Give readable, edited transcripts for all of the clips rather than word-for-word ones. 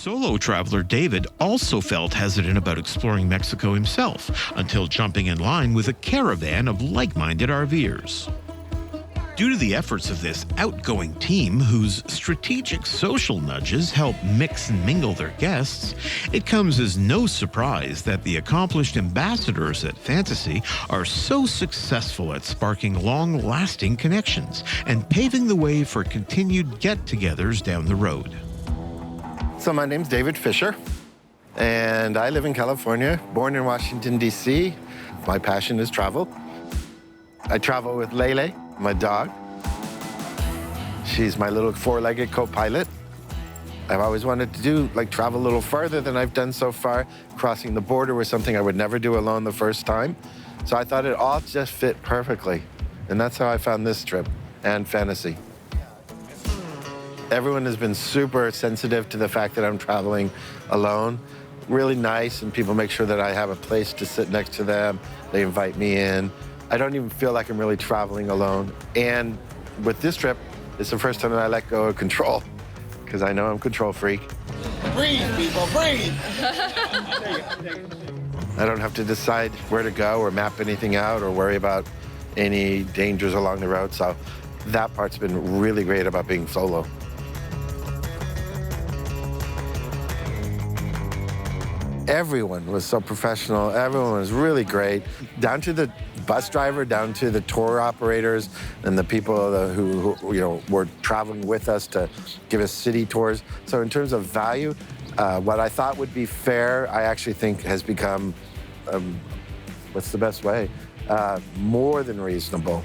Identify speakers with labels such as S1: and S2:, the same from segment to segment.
S1: Solo traveler David also felt hesitant about exploring Mexico himself until jumping in line with a caravan of like-minded RVers. Due to the efforts of this outgoing team, whose strategic social nudges help mix and mingle their guests, it comes as no surprise that the accomplished ambassadors at Fantasy are so successful at sparking long-lasting connections and paving the way for continued get-togethers down the road.
S2: So my name's David Fisher, and I live in California, born in Washington, D.C. My passion is travel. I travel with Lele, my dog. She's my little four-legged co-pilot. I've always wanted to travel a little farther than I've done so far. Crossing the border was something I would never do alone the first time. So I thought it all just fit perfectly. And that's how I found this trip and Fantasy. Everyone has been super sensitive to the fact that I'm traveling alone. Really nice, and people make sure that I have a place to sit next to them. They invite me in. I don't even feel like I'm really traveling alone. And with this trip, it's the first time that I let go of control, because I know I'm a control freak.
S3: Breathe, people, breathe!
S2: I don't have to decide where to go or map anything out or worry about any dangers along the road. So that part's been really great about being solo. Everyone was so professional. Everyone was really great, down to the bus driver, down to the tour operators and the people who were traveling with us to give us city tours. So in terms of value, what I thought would be fair, I actually think has become, what's the best way? More than reasonable.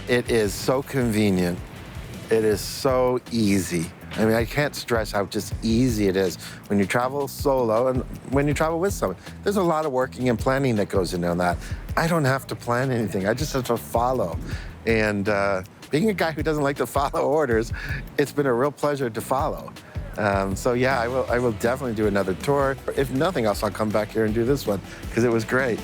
S2: It is so convenient. It is so easy. I mean, I can't stress how just easy it is when you travel solo and when you travel with someone. There's a lot of working and planning that goes into that. I don't have to plan anything. I just have to follow. And being a guy who doesn't like to follow orders, it's been a real pleasure to follow. So yeah, I will definitely do another tour. If nothing else, I'll come back here and do this one because it was great.